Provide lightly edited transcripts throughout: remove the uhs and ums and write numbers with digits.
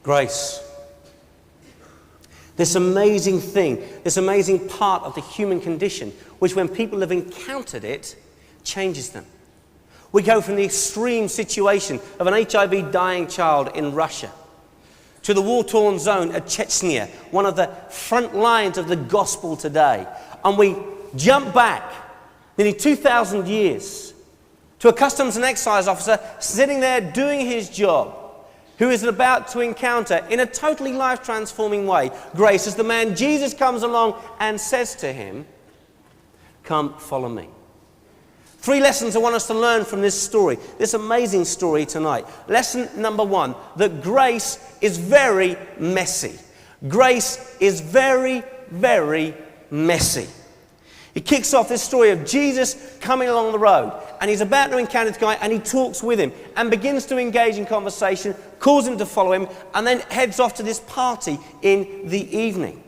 Grace. This amazing thing, this amazing part of the human condition, which when people have encountered it, changes them. We go from the extreme situation of an HIV dying child in Russia to the war-torn zone of Chechnya, one of the front lines of the gospel today. And we jump back nearly 2,000 years to a customs and excise officer sitting there doing his job, who is about to encounter, in a totally life-transforming way, grace, as the man Jesus comes along and says to him, "Come, follow me." 3 lessons I want us to learn from this story, this amazing story tonight. Lesson number 1, that grace is very messy. Grace is very, very messy. It kicks off this story of Jesus coming along the road, and he's about to encounter this guy, and he talks with him and begins to engage in conversation, calls him to follow him, and then heads off to this party in the evening.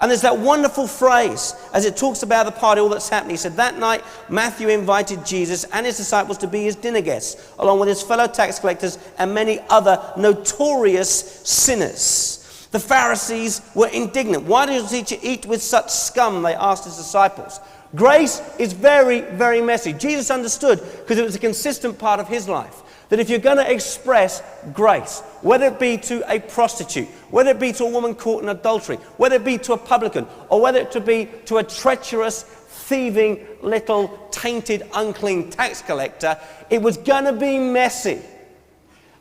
And there's that wonderful phrase as it talks about the party, all that's happening. He said, that night Matthew invited Jesus and his disciples to be his dinner guests, along with his fellow tax collectors and many other notorious sinners. The Pharisees were indignant. "Why does your teacher eat with such scum?" they asked his disciples. Grace is very, very messy. Jesus understood, because it was a consistent part of his life, that if you're going to express grace, whether it be to a prostitute, whether it be to a woman caught in adultery, whether it be to a publican, or whether it be to a treacherous, thieving, little, tainted, unclean tax collector, it was going to be messy.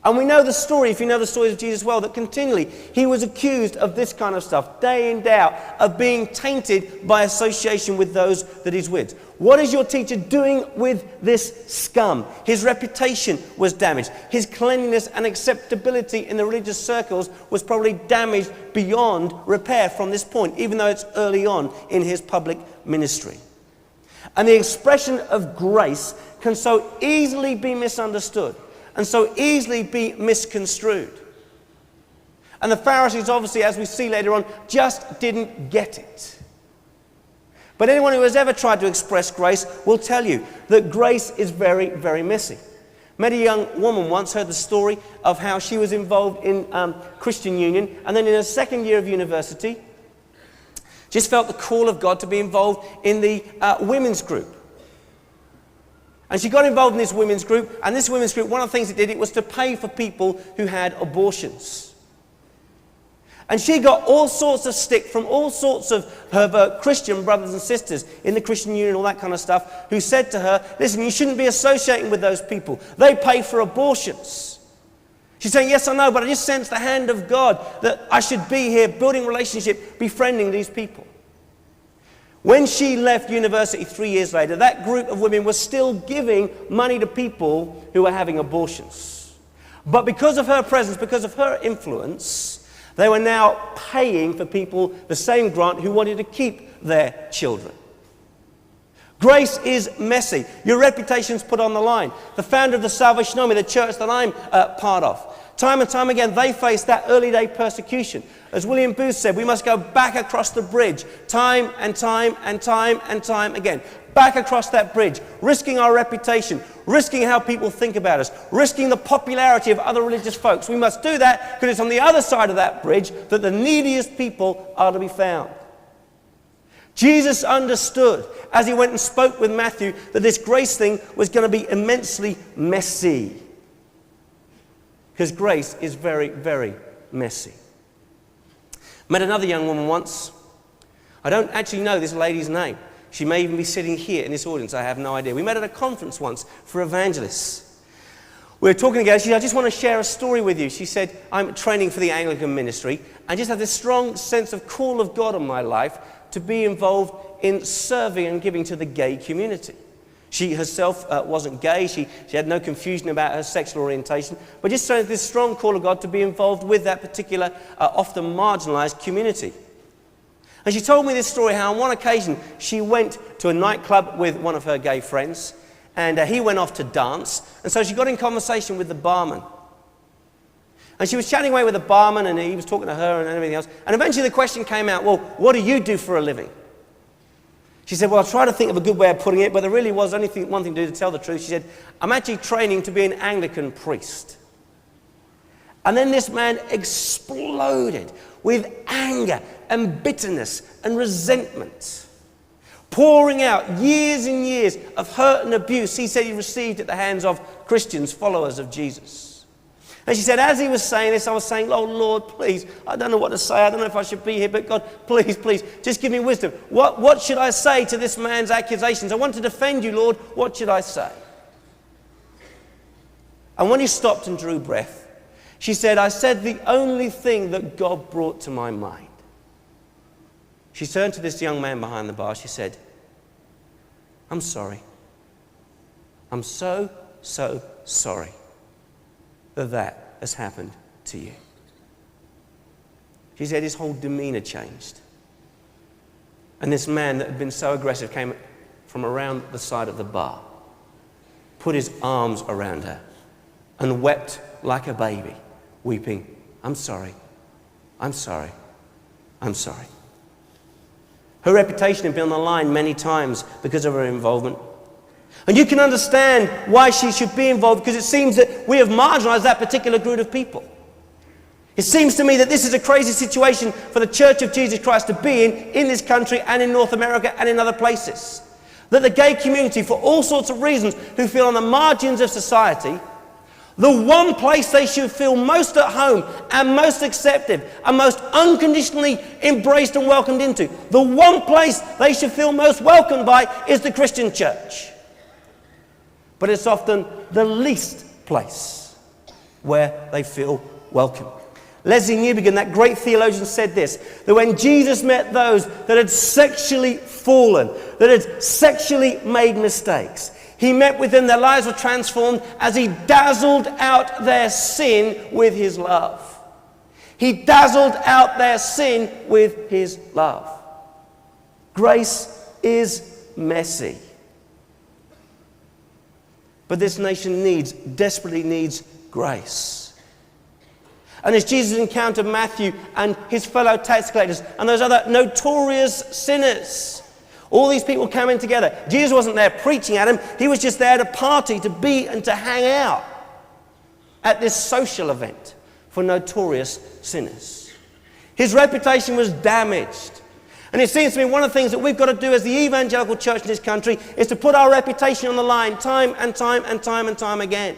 And we know the story, if you know the stories of Jesus well, that continually he was accused of this kind of stuff, day in, day out, of being tainted by association with those that he's with. What is your teacher doing with this scum? His reputation was damaged. His cleanliness and acceptability in the religious circles was probably damaged beyond repair from this point, even though it's early on in his public ministry. And the expression of grace can so easily be misunderstood and so easily be misconstrued. And the Pharisees, obviously, as we see later on, just didn't get it. But anyone who has ever tried to express grace will tell you that grace is very, very messy. Met a young woman once, heard the story of how she was involved in Christian Union, and then in her second year of university, just felt the call of God to be involved in the women's group. And she got involved in this women's group, and this women's group, one of the things it did, it was to pay for people who had abortions. And she got all sorts of stick from all sorts of her Christian brothers and sisters in the Christian Union, all that kind of stuff, who said to her, "Listen, you shouldn't be associating with those people. They pay for abortions." She's saying, "Yes, I know, but I just sense the hand of God that I should be here building relationship, befriending these people." When she left university 3 years later, that group of women was still giving money to people who were having abortions. But because of her presence, because of her influence, they were now paying for people the same grant who wanted to keep their children. Grace is messy. Your reputation's put on the line. The founder of the Salvation Army, the church that I'm part of, time and time again, they faced that early day persecution. As William Booth said, we must go back across the bridge, time and time and time and time again. Back across that bridge, risking our reputation, risking how people think about us, risking the popularity of other religious folks. We must do that because it's on the other side of that bridge that the neediest people are to be found. Jesus understood, as he went and spoke with Matthew, that this grace thing was going to be immensely messy. Because grace is very, very messy. Met another young woman once. I don't actually know this lady's name. She may even be sitting here in this audience. I have no idea. We met at a conference once for evangelists. We were talking together. She said, "I just want to share a story with you." She said, "I'm training for the Anglican ministry. I just have this strong sense of call of God on my life to be involved in serving and giving to the gay community." She herself wasn't gay. She had no confusion about her sexual orientation, but just had this strong call of God to be involved with that particular, often marginalized community. And she told me this story, how on one occasion she went to a nightclub with one of her gay friends, and he went off to dance, and so she got in conversation with the barman. And she was chatting away with the barman, and he was talking to her and everything else, and eventually the question came out, "Well, what do you do for a living?" She said, "Well, I'll try to think of a good way of putting it, but there really was only one thing to do, to tell the truth." She said, "I'm actually training to be an Anglican priest." And then this man exploded with anger and bitterness and resentment, pouring out years and years of hurt and abuse he said he received at the hands of Christians, followers of Jesus. And she said, as he was saying this, I was saying, oh, Lord, please, I don't know what to say. I don't know if I should be here, but God, please, just give me wisdom. What should I say to this man's accusations? I want to defend you, Lord. What should I say? And when he stopped and drew breath, she said, I said the only thing that God brought to my mind. She turned to this young man behind the bar. She said, I'm sorry. I'm so sorry that has happened to you. She said his whole demeanor changed. And this man that had been so aggressive came from around the side of the bar, put his arms around her, and wept like a baby, weeping, I'm sorry, I'm sorry, I'm sorry. Her reputation had been on the line many times because of her involvement. And you can understand why she should be involved, because it seems that we have marginalized that particular group of people. It seems to me that this is a crazy situation for the Church of Jesus Christ to be in this country and in North America and in other places. That the gay community, for all sorts of reasons, who feel on the margins of society, the one place they should feel most at home and most accepted and most unconditionally embraced and welcomed into, the one place they should feel most welcomed by is the Christian church. But it's often the least place where they feel welcome. Leslie Newbigin, that great theologian, said this, that when Jesus met those that had sexually fallen, that had sexually made mistakes, he met with them, their lives were transformed as he dazzled out their sin with his love. He dazzled out their sin with his love. Grace is messy. But this nation desperately needs grace. And as Jesus encountered Matthew and his fellow tax collectors and those other notorious sinners, all these people coming together, Jesus wasn't there preaching at them. He was just there to party, to be and to hang out at this social event for notorious sinners. His reputation was damaged. And it seems to me one of the things that we've got to do as the evangelical church in this country is to put our reputation on the line time and time again.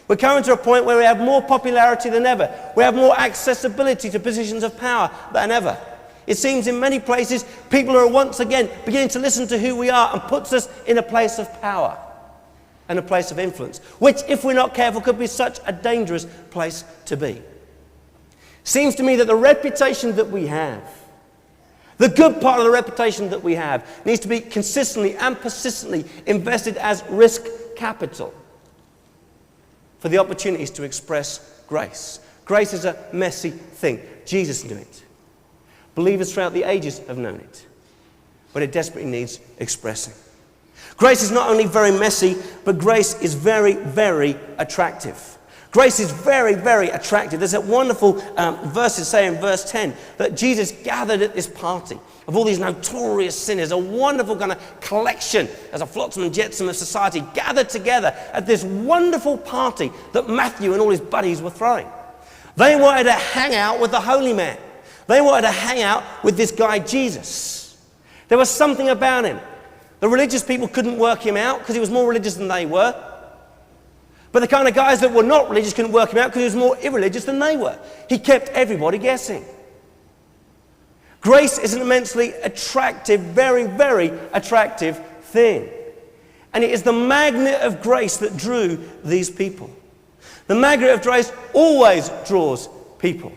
We're coming to a point where we have more popularity than ever. We have more accessibility to positions of power than ever. It seems in many places people are once again beginning to listen to who we are and puts us in a place of power and a place of influence, which, if we're not careful, could be such a dangerous place to be. Seems to me that the reputation that we have, the good part of the reputation that we have, needs to be consistently and persistently invested as risk capital for the opportunities to express grace. Grace is a messy thing. Jesus knew it. Believers throughout the ages have known it. But it desperately needs expressing. Grace is not only very messy, but grace is very, very attractive. Grace is very, very attractive. There's that wonderful verse that say in verse 10 that Jesus gathered at this party of all these notorious sinners, a wonderful kind of collection as a flotsam and jetsam of society gathered together at this wonderful party that Matthew and all his buddies were throwing. They wanted to hang out with the holy man. They wanted to hang out with this guy Jesus. There was something about him. The religious people couldn't work him out because he was more religious than they were. But the kind of guys that were not religious couldn't work him out because he was more irreligious than they were. He kept everybody guessing. Grace is an immensely attractive, very, very attractive thing. And it is the magnet of grace that drew these people. The magnet of grace always draws people.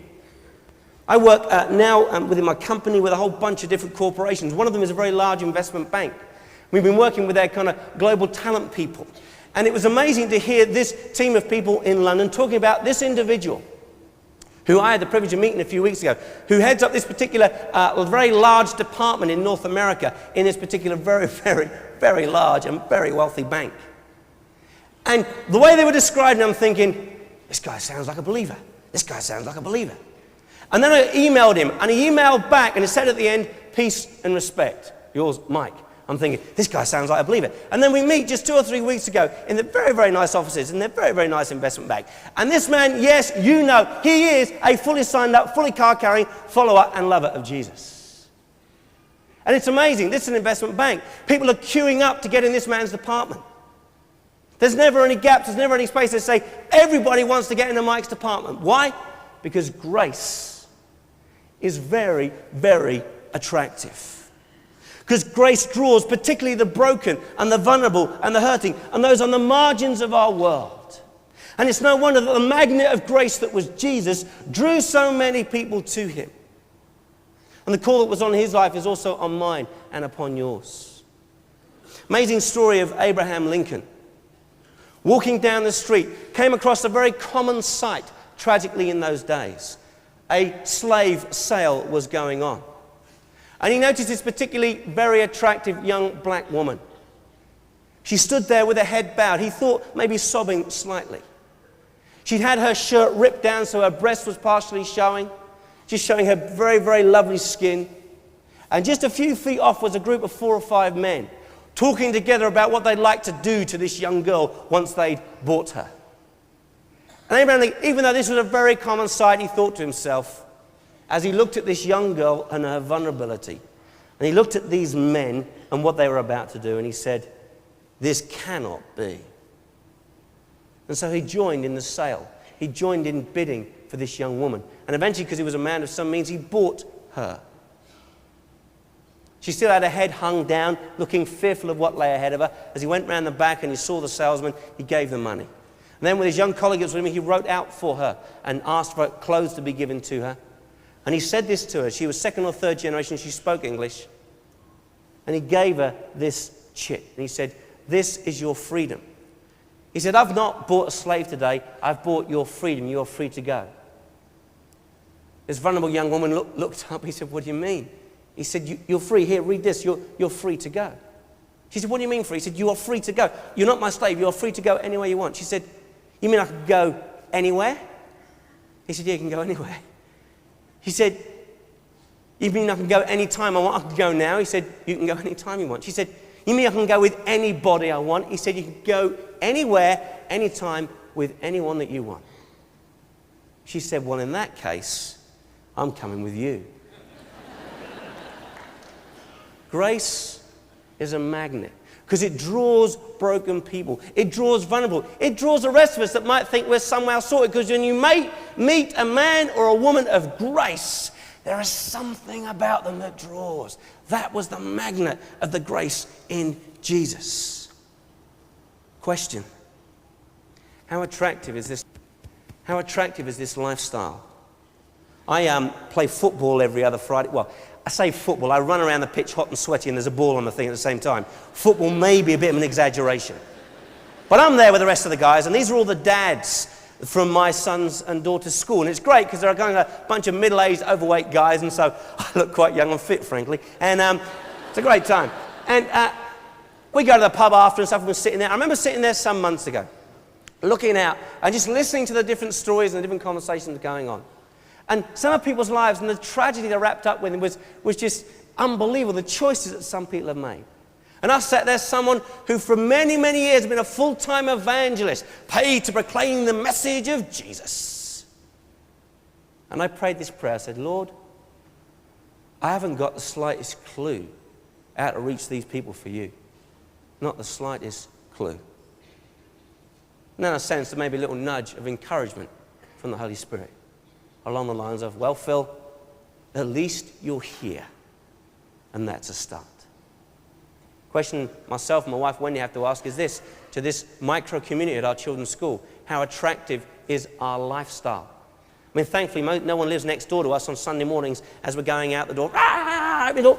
I work now within my company with a whole bunch of different corporations. One of them is a very large investment bank. We've been working with their kind of global talent people. And it was amazing to hear this team of people in London talking about this individual who I had the privilege of meeting a few weeks ago, who heads up this particular very large department in North America in this particular very, very, very large and very wealthy bank. And the way they were describing him, I'm thinking, this guy sounds like a believer. This guy sounds like a believer. And then I emailed him, and he emailed back, and it said at the end, peace and respect. Yours, Mike. I'm thinking, this guy sounds like a believer. And then we meet just 2 or 3 weeks ago in the very, very nice offices, in their very, very nice investment bank. And this man, yes, you know, he is a fully signed up, fully card-carrying follower and lover of Jesus. And it's amazing. This is an investment bank. People are queuing up to get in this man's department. There's never any gaps. There's never any space. They say everybody wants to get into Mike's department. Why? Because grace is very, very attractive. Because grace draws particularly the broken and the vulnerable and the hurting and those on the margins of our world. And it's no wonder that the magnet of grace that was Jesus drew so many people to him. And the call that was on his life is also on mine and upon yours. Amazing story of Abraham Lincoln. Walking down the street, came across a very common sight, tragically in those days. A slave sale was going on. And he noticed this particularly very attractive young black woman. She stood there with her head bowed. He thought maybe sobbing slightly. She'd had her shirt ripped down so her breast was partially showing, just showing her very, very lovely skin. And just a few feet off was a group of 4 or 5 men talking together about what they'd like to do to this young girl once they'd bought her. And Abraham, even though this was a very common sight, he thought to himself, as he looked at this young girl and her vulnerability, and he looked at these men and what they were about to do, and he said, this cannot be. And so he joined in the sale. He joined in bidding for this young woman. And eventually, because he was a man of some means, he bought her. She still had her head hung down, looking fearful of what lay ahead of her. As he went round the back and he saw the salesman, he gave the money. And then with his young colleague with him, he wrote out for her and asked for clothes to be given to her. And he said this to her. She was 2nd or 3rd generation. She spoke English. And he gave her this chit. And he said, this is your freedom. He said, I've not bought a slave today. I've bought your freedom. You're free to go. This vulnerable young woman looked up. He said, what do you mean? He said, you're free. Here, read this. You're free to go. She said, what do you mean free? He said, you are free to go. You're not my slave. You're free to go anywhere you want. She said, you mean I can go anywhere? He said, yeah, you can go anywhere. He said, you mean I can go any time I want? I can go now. He said, you can go any time you want. She said, you mean I can go with anybody I want? He said, you can go anywhere, anytime, with anyone that you want. She said, well, in that case, I'm coming with you. Grace is a magnet because it draws broken people. It draws vulnerable. It draws the rest of us that might think we're somehow sorted, because when you meet a man or a woman of grace, there is something about them that draws. That was the magnet of the grace in Jesus. Question: how attractive is this? How attractive is this lifestyle? I play football every other Friday. Well, I say football. I run around the pitch hot and sweaty, and there's a ball on the thing at the same time. Football may be a bit of an exaggeration. But I'm there with the rest of the guys, and these are all the dads from my sons and daughters' school. And it's great because they're going a bunch of middle-aged, overweight guys, and so I look quite young and fit, frankly. And it's a great time. And we go to the pub after and stuff, and we're sitting there. I remember sitting there some months ago, looking out and just listening to the different stories and the different conversations going on. And some of people's lives and the tragedy they're wrapped up with was just unbelievable, the choices that some people have made. And I sat there, someone who for many, many years has been a full-time evangelist, paid to proclaim the message of Jesus. And I prayed this prayer. I said, Lord, I haven't got the slightest clue how to reach these people for you. Not the slightest clue. And then I sensed maybe a little nudge of encouragement from the Holy Spirit, along the lines of, well, Phil, at least you're here. And that's a start. Question myself and my wife Wendy have to ask is this, to this micro community at our children's school: how attractive is our lifestyle? I mean, thankfully, no one lives next door to us on Sunday mornings as we're going out the door. Open the door.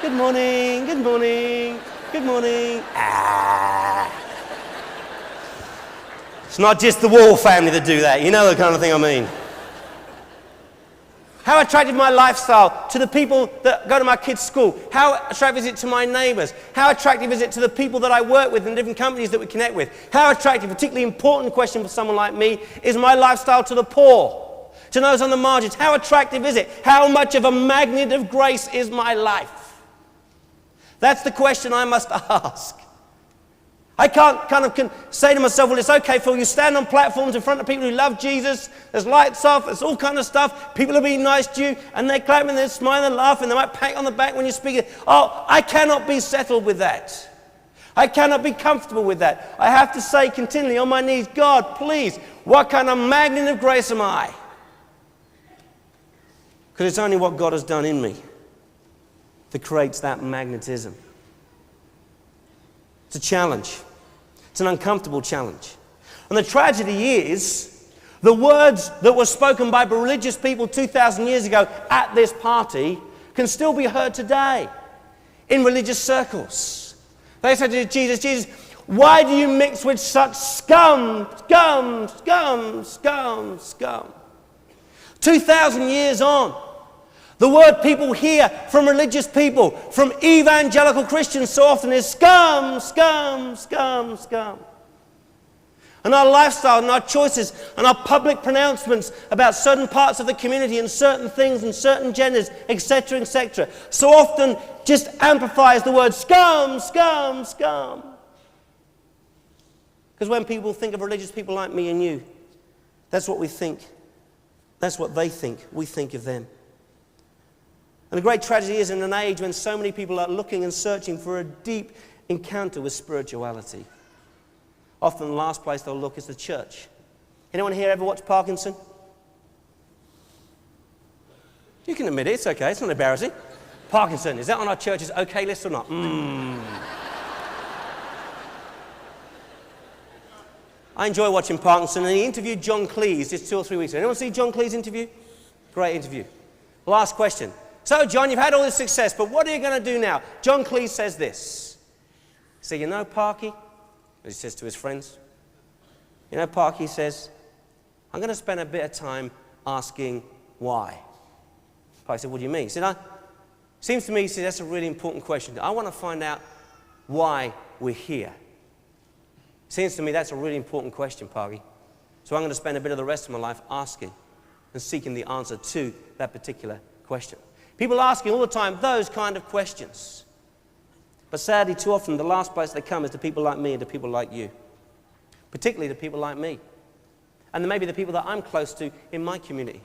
Good morning, good morning, good morning. It's not just the Wall family that do that. You know the kind of thing I mean. How attractive is my lifestyle to the people that go to my kids' school? How attractive is it to my neighbours? How attractive is it to the people that I work with in different companies that we connect with? How attractive, particularly important question for someone like me, is my lifestyle to the poor, to those on the margins? How attractive is it? How much of a magnet of grace is my life? That's the question I must ask. I can't say to myself, well, it's okay, Phil, you stand on platforms in front of people who love Jesus, there's lights off, there's all kind of stuff, people are being nice to you, and they're clapping, they're smiling, they're laughing, they might pat you on the back when you speak. Oh, I cannot be settled with that. I cannot be comfortable with that. I have to say continually on my knees, God, please, what kind of magnet of grace am I? Because it's only what God has done in me that creates that magnetism. It's a challenge. It's an uncomfortable challenge. And the tragedy is, the words that were spoken by religious people 2,000 years ago at this party can still be heard today in religious circles. They said to Jesus, Jesus, why do you mix with such scum, scum, scum, scum, scum? 2,000 years on, the word people hear from religious people, from evangelical Christians so often is scum, scum, scum, scum. And our lifestyle and our choices and our public pronouncements about certain parts of the community and certain things and certain genders, etc., so often just amplifies the word scum, scum, scum. Because when people think of religious people like me and you, that's what we think. That's what they think. We think of them. And the great tragedy is in an age when so many people are looking and searching for a deep encounter with spirituality. Often the last place they'll look is the church. Anyone here ever watch Parkinson? You can admit it, it's okay, it's not embarrassing. Parkinson, is that on our church's okay list or not? I enjoy watching Parkinson, and he interviewed John Cleese just 2 or 3 weeks ago. Anyone see John Cleese interview? Great interview. Last question. So, John, you've had all this success, but what are you going to do now? John Cleese says this. So, you know, Parky, as he says to his friends, you know, Parky says, I'm going to spend a bit of time asking why. Parky said, what do you mean? He said, seems to me, he said, that's a really important question. I want to find out why we're here. Seems to me that's a really important question, Parky. So I'm going to spend a bit of the rest of my life asking and seeking the answer to that particular question. People asking all the time those kind of questions. But sadly, too often, the last place they come is to people like me and to people like you. Particularly to people like me. And maybe the people that I'm close to in my community.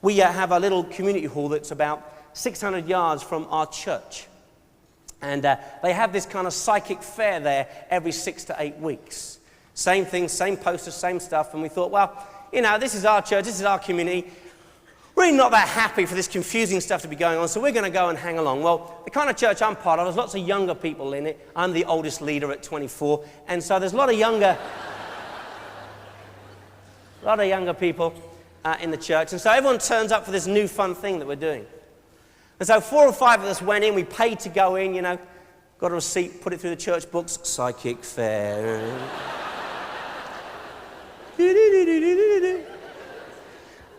We have a little community hall that's about 600 yards from our church. And they have this kind of psychic fair there every 6 to 8 weeks. Same thing, same posters, same stuff. And we thought, well, you know, this is our church, this is our community. Really not that happy for this confusing stuff to be going on, so we're going to go and hang along. Well, the kind of church I'm part of, there's lots of younger people in it. I'm the oldest leader at 24, and so there's a lot of younger people in the church. And so everyone turns up for this new fun thing that we're doing. And so 4 or 5 of us went in, we paid to go in, you know, got a receipt, put it through the church books, psychic fair.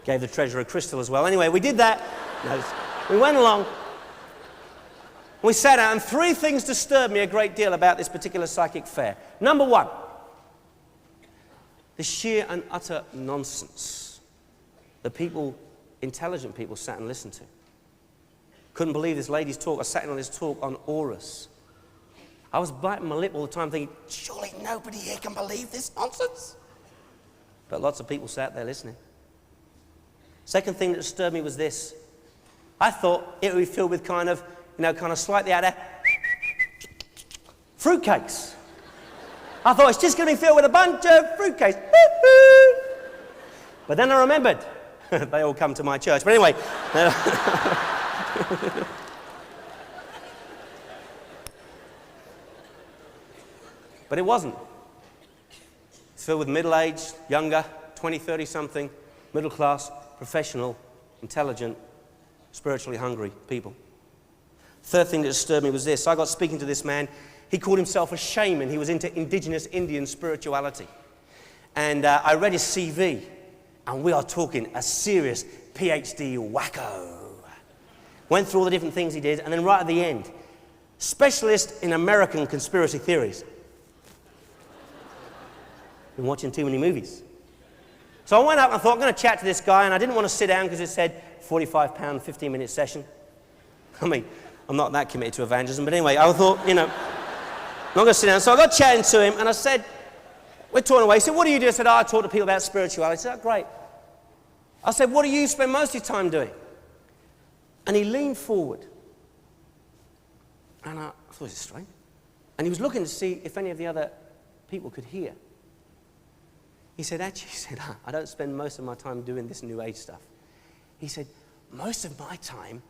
Gave the treasurer a crystal as well. Anyway, we did that. We went along. We sat down, and 3 things disturbed me a great deal about this particular psychic fair. Number 1, the sheer and utter nonsense that people, intelligent people, sat and listened to. Couldn't believe this lady's talk. I sat in on this talk on auras. I was biting my lip all the time thinking, surely nobody here can believe this nonsense. But lots of people sat there listening. Second thing that disturbed me was this. I thought it would be filled with kind of slightly out of fruitcakes. I thought it's just going to be filled with a bunch of fruitcakes. But then I remembered, they all come to my church. But anyway. But it wasn't. It's filled with middle-aged, younger, 20, 30-something, middle-class, professional, intelligent, spiritually hungry people. Third thing that disturbed me was this. I got speaking to this man. He called himself a shaman. He was into indigenous Indian spirituality. And I read his CV, and we are talking a serious PhD wacko. Went through all the different things he did, and then right at the end, specialist in American conspiracy theories. Been watching too many movies. So I went up and I thought, I'm going to chat to this guy, and I didn't want to sit down because it said £45, 15-minute session. I mean, I'm not that committed to evangelism, but anyway, I thought, I'm not going to sit down. So I got chatting to him, and I said, we're talking away. He said, what do you do? I said, I talk to people about spirituality. He said, oh, great. I said, what do you spend most of your time doing? And he leaned forward. And I thought, this is strange. And he was looking to see if any of the other people could hear. He said, actually, I don't spend most of my time doing this New Age stuff. He said, most of my time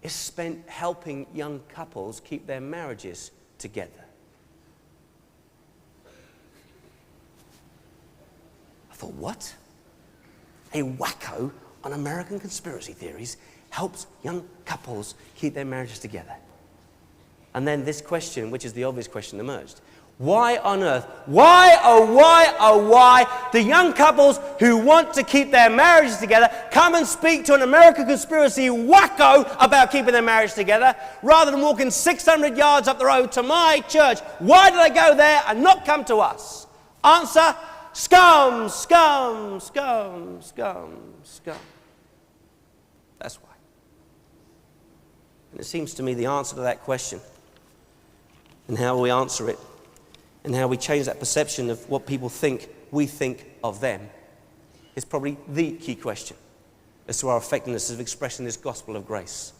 is spent helping young couples keep their marriages together. I thought, what? A wacko on American conspiracy theories helps young couples keep their marriages together. And then this question, which is the obvious question, emerged. Why on earth, why do young couples who want to keep their marriages together come and speak to an American conspiracy wacko about keeping their marriage together rather than walking 600 yards up the road to my church? Why do they go there and not come to us? Answer, scum, scum, scum, scum, scum. That's why. And it seems to me the answer to that question and how we answer it and how we change that perception of what people think we think of them is probably the key question as to our effectiveness of expressing this gospel of grace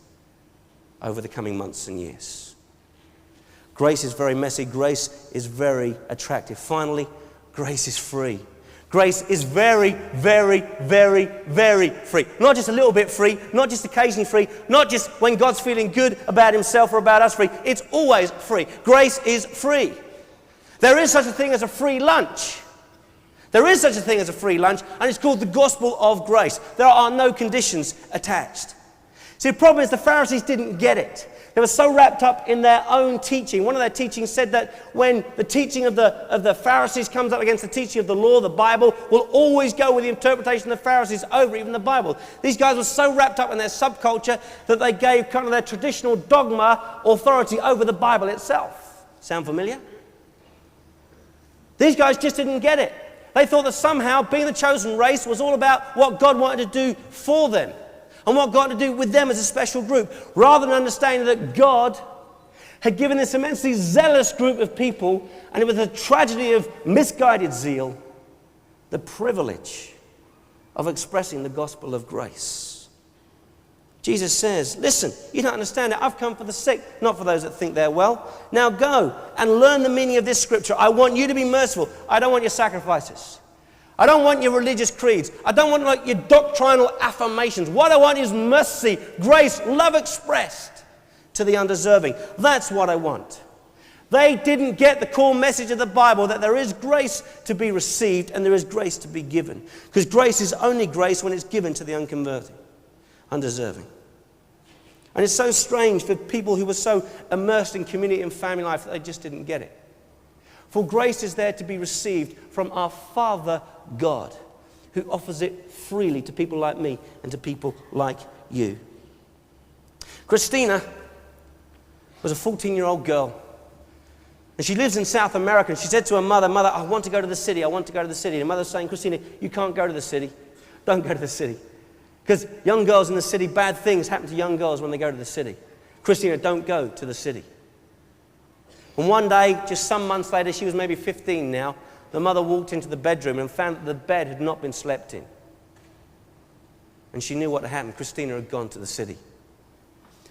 over the coming months and years. Grace is very messy. Grace is very attractive. Finally, grace is free. Grace is very, very, very, very free. Not just a little bit free, not just occasionally free, not just when God's feeling good about himself or about us free. It's always free. Grace is free. There is such a thing as a free lunch. There is such a thing as a free lunch, and it's called the gospel of grace. There are no conditions attached. See, the problem is the Pharisees didn't get it. They were so wrapped up in their own teaching. One of their teachings said that when the teaching of the Pharisees comes up against the teaching of the law, the Bible will always go with the interpretation of the Pharisees over even the Bible. These guys were so wrapped up in their subculture that they gave kind of their traditional dogma authority over the Bible itself. Sound familiar? These guys just didn't get it. They thought that somehow being the chosen race was all about what God wanted to do for them and what God wanted to do with them as a special group, rather than understanding that God had given this immensely zealous group of people, and it was a tragedy of misguided zeal, the privilege of expressing the gospel of grace. Jesus says, listen, you don't understand it. I've come for the sick, not for those that think they're well. Now go and learn the meaning of this scripture. I want you to be merciful. I don't want your sacrifices. I don't want your religious creeds. I don't want like your doctrinal affirmations. What I want is mercy, grace, love expressed to the undeserving. That's what I want. They didn't get the core message of the Bible, that there is grace to be received and there is grace to be given. Because grace is only grace when it's given to the unconverted, undeserving. And it's so strange for people who were so immersed in community and family life that they just didn't get it. For grace is there to be received from our Father God, who offers it freely to people like me and to people like you. Christina was a 14-year-old girl. And she lives in South America. And she said to her mother, Mother, I want to go to the city. I want to go to the city. And her mother's saying, Christina, you can't go to the city. Don't go to the city. Because young girls in the city, bad things happen to young girls when they go to the city. Christina, don't go to the city. And one day, just some months later, she was maybe 15 now, the mother walked into the bedroom and found that the bed had not been slept in. And she knew what had happened. Christina had gone to the city.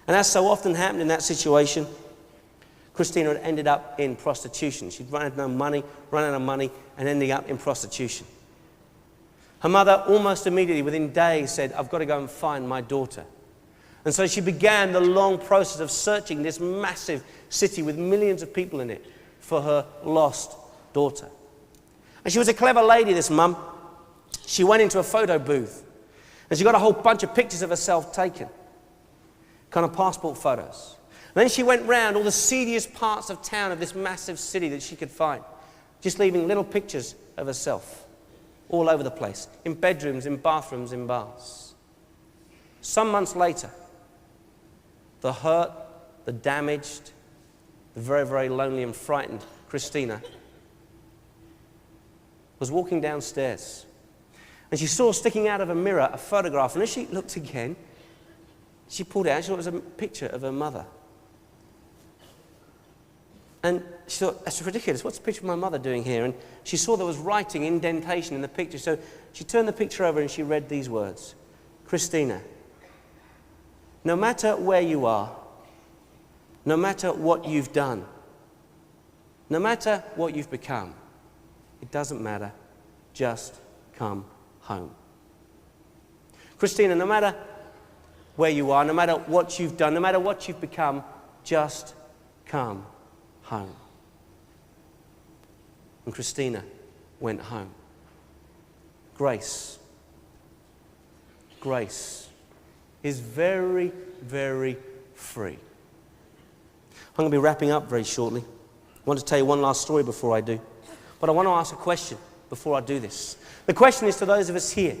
And as so often happened in that situation, Christina had ended up in prostitution. She'd run out of money, and ending up in prostitution. Her mother almost immediately, within days, said, I've got to go and find my daughter. And so she began the long process of searching this massive city with millions of people in it for her lost daughter. And she was a clever lady, this mum. She went into a photo booth and she got a whole bunch of pictures of herself taken, kind of passport photos. And then she went round all the seediest parts of town of this massive city that she could find, just leaving little pictures of herself all over the place, in bedrooms, in bathrooms, in bars. Some months later, the hurt, the damaged, the very, very lonely and frightened Christina was walking downstairs. And she saw sticking out of a mirror a photograph. And as she looked again, she pulled it out. She thought it was a picture of her mother And she thought, that's ridiculous. What's the picture of my mother doing here? And she saw there was writing, indentation in the picture. So she turned the picture over and she read these words. Christina, no matter where you are, no matter what you've done, no matter what you've become, it doesn't matter. Just come home. Christina, no matter where you are, no matter what you've done, no matter what you've become, just come home. And Christina went home. Grace is very, very free. I'm going to be wrapping up very shortly. I want to tell you one last story before I do. But I want to ask a question before I do this. The question is to those of us here.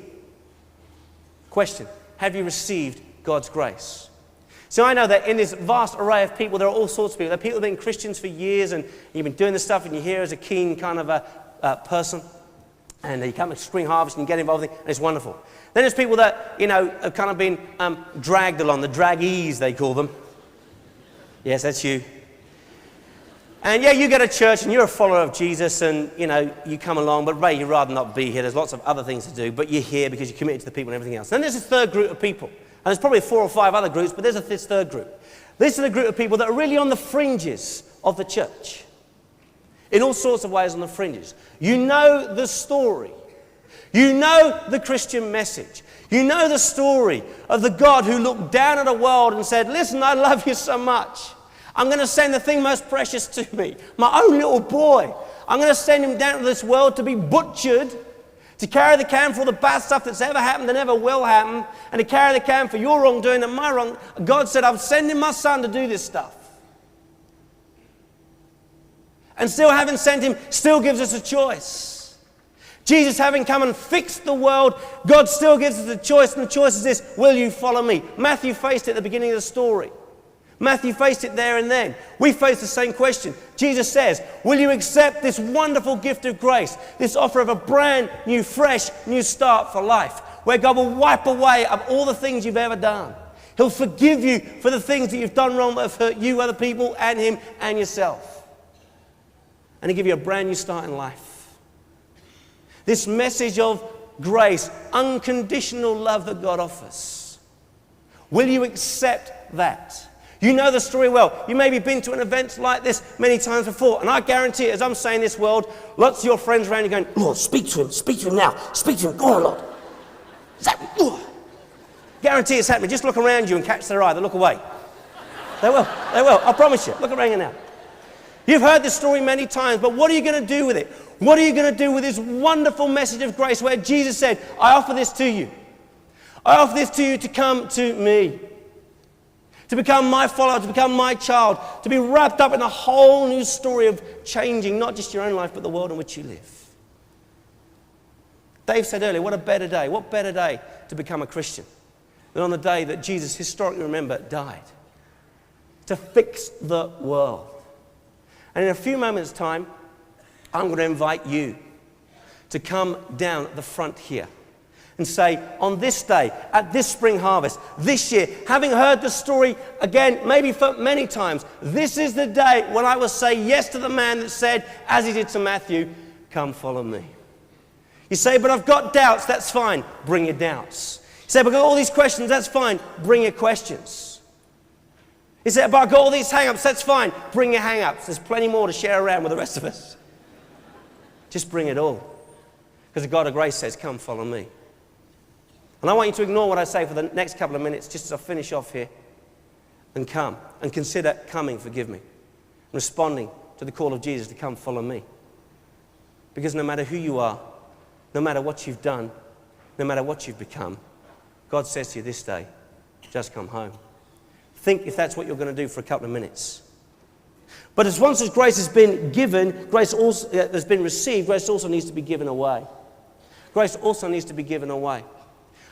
Question, have you received God's grace? So I know that in this vast array of people, there are all sorts of people. There are people who have been Christians for years and you've been doing this stuff and you're here as a keen kind of a person. And you come to spring harvest and you get involved in it and it's wonderful. Then there's people that, have kind of been dragged along, the draggees they call them. Yes, that's you. And yeah, you go to church and you're a follower of Jesus and, you come along, but you'd rather not be here. There's lots of other things to do, but you're here because you're committed to the people and everything else. Then there's this third group of people. And there's probably 4 or 5 other groups, but there's this third group. This is a group of people that are really on the fringes of the church. In all sorts of ways on the fringes. You know the story. You know the Christian message. You know the story of the God who looked down at a world and said, listen, I love you so much. I'm going to send the thing most precious to me, my own little boy. I'm going to send him down to this world to be butchered, to carry the can for all the bad stuff that's ever happened and ever will happen, and to carry the can for your wrongdoing and my wrong. God said, I'm sending my son to do this stuff. And still having sent him, still gives us a choice. Jesus having come and fixed the world, God still gives us a choice, and the choice is this, will you follow me? Matthew faced it at the beginning of the story. Matthew faced it there and then. We face the same question. Jesus says, will you accept this wonderful gift of grace, this offer of a brand new, fresh, new start for life, where God will wipe away all the things you've ever done. He'll forgive you for the things that you've done wrong that have hurt you, other people, and him, and yourself. And he'll give you a brand new start in life. This message of grace, unconditional love that God offers. Will you accept that? You know the story well. You maybe been to an event like this many times before. And I guarantee it, as I'm saying this world, lots of your friends around you going, Lord, speak to him now. Speak to him, go on, Lord. Guarantee it's happening. Just look around you and catch their eye. They'll look away. They will. I promise you. Look around you now. You've heard this story many times, but what are you going to do with it? What are you going to do with this wonderful message of grace where Jesus said, I offer this to you. I offer this to you to come to me. To become my follower, to become my child, to be wrapped up in a whole new story of changing not just your own life, but the world in which you live. Dave said earlier, what better day to become a Christian than on the day that Jesus, historically remember, died. To fix the world. And in a few moments' time, I'm going to invite you to come down the front here and say, on this day, at this spring harvest, this year, having heard the story again, maybe for many times, this is the day when I will say yes to the man that said, as he did to Matthew, come follow me. You say, but I've got doubts. That's fine. Bring your doubts. You say, but I've got all these questions. That's fine. Bring your questions. You say, but I've got all these hang-ups. That's fine. Bring your hang-ups. There's plenty more to share around with the rest of us. Just bring it all. Because the God of grace says, come follow me. And I want you to ignore what I say for the next couple of minutes, just as I finish off here, and come and consider coming, forgive me, responding to the call of Jesus to come follow me. Because no matter who you are, no matter what you've done, no matter what you've become, God says to you this day, just come home. Think if that's what you're going to do for a couple of minutes. But as once as grace has been given, grace also has been received, grace also needs to be given away. Grace also needs to be given away.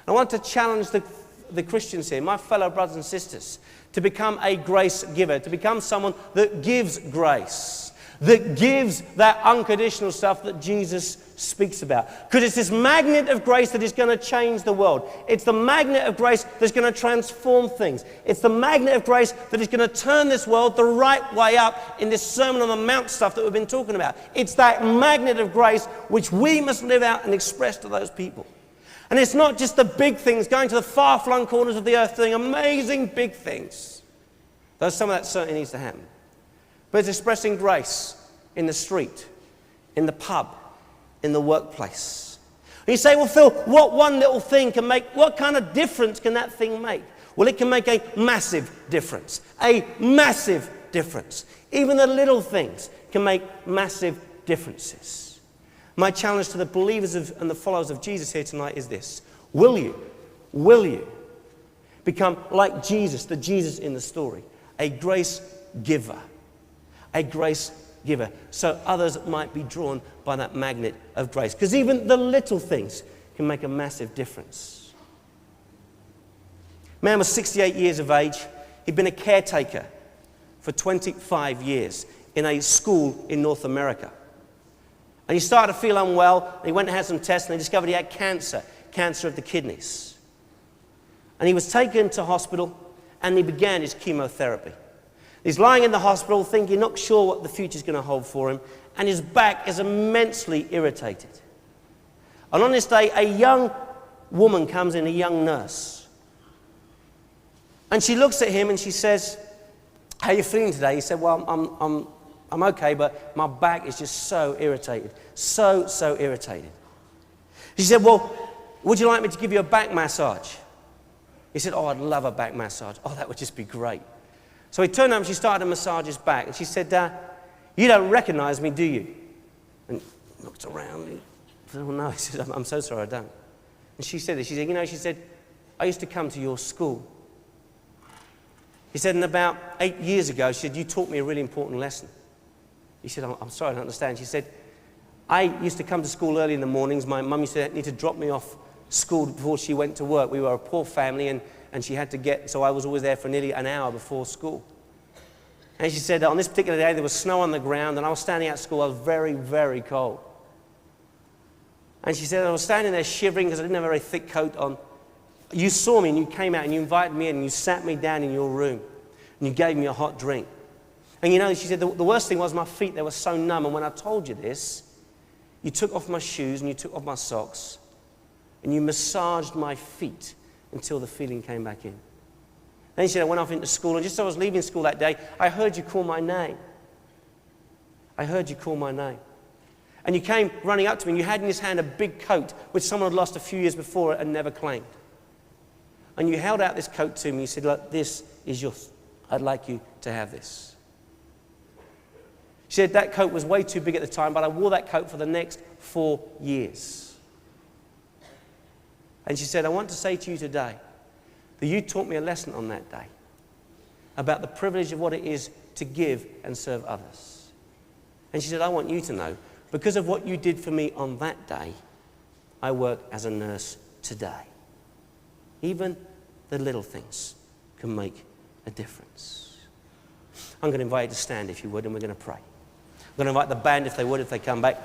I want to challenge the Christians here, my fellow brothers and sisters, to become a grace giver, to become someone that gives grace, that gives that unconditional stuff that Jesus speaks about. Because it's this magnet of grace that is going to change the world. It's the magnet of grace that's going to transform things. It's the magnet of grace that is going to turn this world the right way up in this Sermon on the Mount stuff that we've been talking about. It's that magnet of grace which we must live out and express to those people. And it's not just the big things, going to the far-flung corners of the earth, doing amazing big things. Though some of that certainly needs to happen. But it's expressing grace in the street, in the pub, in the workplace. And you say, well, Phil, what one little thing can make, what kind of difference can that thing make? Well, it can make a massive difference. A massive difference. Even the little things can make massive differences. My challenge to the believers and the followers of Jesus here tonight is this. Will you become like Jesus, the Jesus in the story? A grace giver. A grace giver. So others might be drawn by that magnet of grace. Because even the little things can make a massive difference. Man was 68 years of age. He'd been a caretaker for 25 years in a school in North America. And he started to feel unwell, and he went and had some tests, and they discovered he had cancer of the kidneys. And he was taken to hospital, and he began his chemotherapy. He's lying in the hospital thinking, not sure what the future's going to hold for him, and his back is immensely irritated. And on this day, a young woman comes in, a young nurse. And she looks at him and she says, how are you feeling today? He said, well, I'm okay, but my back is just so irritated. So irritated. She said, well, would you like me to give you a back massage? He said, oh, I'd love a back massage. Oh, that would just be great. So he turned up and she started to massage his back. And she said, you don't recognize me, do you? And he looked around. He said, well, no. He said, I'm so sorry, I don't. And she said this. She said, I used to come to your school. He said, and about 8 years ago, she said, you taught me a really important lesson. He said, I'm sorry, I don't understand. She said, I used to come to school early in the mornings. My mum used to need to drop me off school before she went to work. We were a poor family, and she had to get, so I was always there for nearly an hour before school. And she said, on this particular day, there was snow on the ground, and I was standing at school. I was very, very cold. And she said, I was standing there shivering because I didn't have a very thick coat on. You saw me, and you came out, and you invited me in, and you sat me down in your room, and you gave me a hot drink. And she said, the worst thing was my feet, they were so numb. And when I told you this, you took off my shoes and you took off my socks and you massaged my feet until the feeling came back in. Then she said, I went off into school, and just as I was leaving school that day, I heard you call my name. I heard you call my name. And you came running up to me, and you had in his hand a big coat which someone had lost a few years before and never claimed. And you held out this coat to me. You said, look, this is yours. I'd like you to have this. She said that coat was way too big at the time, but I wore that coat for the next 4 years. And she said, I want to say to you today that you taught me a lesson on that day about the privilege of what it is to give and serve others. And she said, I want you to know, because of what you did for me on that day, I work as a nurse today. Even the little things can make a difference. I'm going to invite you to stand, if you would, and we're going to pray. I'm going to invite the band, if they would, if they come back.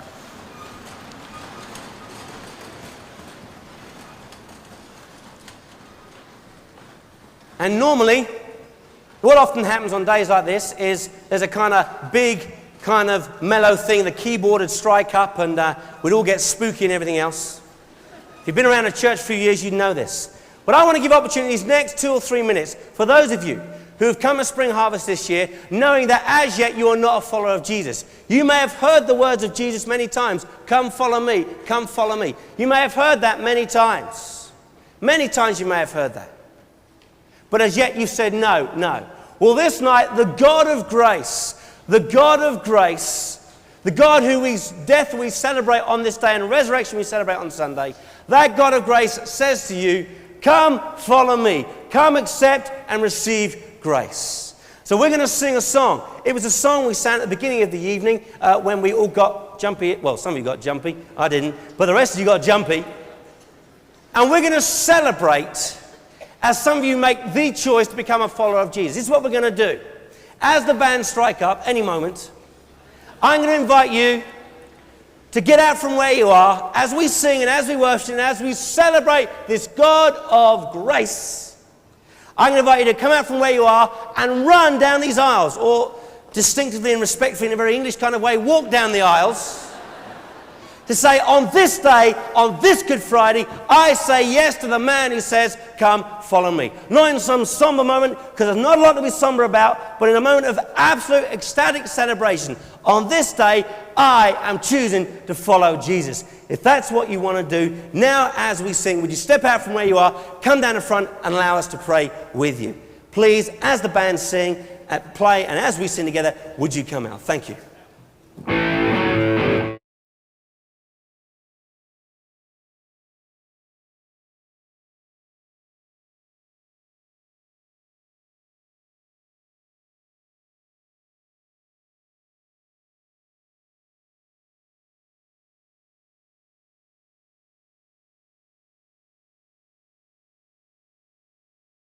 And normally, what often happens on days like this is there's a kind of big, kind of mellow thing, the keyboard would strike up, and we'd all get spooky and everything else. If you've been around a church for a few years, you know this. But I want to give opportunities next 2 or 3 minutes for those of you who have come to Spring Harvest this year, knowing that as yet you are not a follower of Jesus. You may have heard the words of Jesus many times. Come follow me, come follow me. You may have heard that many times. Many times you may have heard that. But as yet you've said no, no. Well, this night, the God of grace, the God whose death we celebrate on this day and resurrection we celebrate on Sunday, that God of grace says to you, come follow me. Come accept and receive grace. So we're going to sing a song. It was a song we sang at the beginning of the evening when we all got jumpy. Well, some of you got jumpy. I didn't. But the rest of you got jumpy. And we're going to celebrate as some of you make the choice to become a follower of Jesus. This is what we're going to do. As the band strike up any moment, I'm going to invite you to get out from where you are as we sing and as we worship and as we celebrate this God of grace. I'm going to invite you to come out from where you are and run down these aisles, or distinctively and respectfully in a very English kind of way, walk down the aisles. To say, on this day, on this Good Friday, I say yes to the man who says, come, follow me. Not in some somber moment, because there's not a lot to be somber about, but in a moment of absolute ecstatic celebration. On this day, I am choosing to follow Jesus. If that's what you want to do, now as we sing, would you step out from where you are, come down the front and allow us to pray with you. Please, as the band sing, play, and as we sing together, would you come out? Thank you.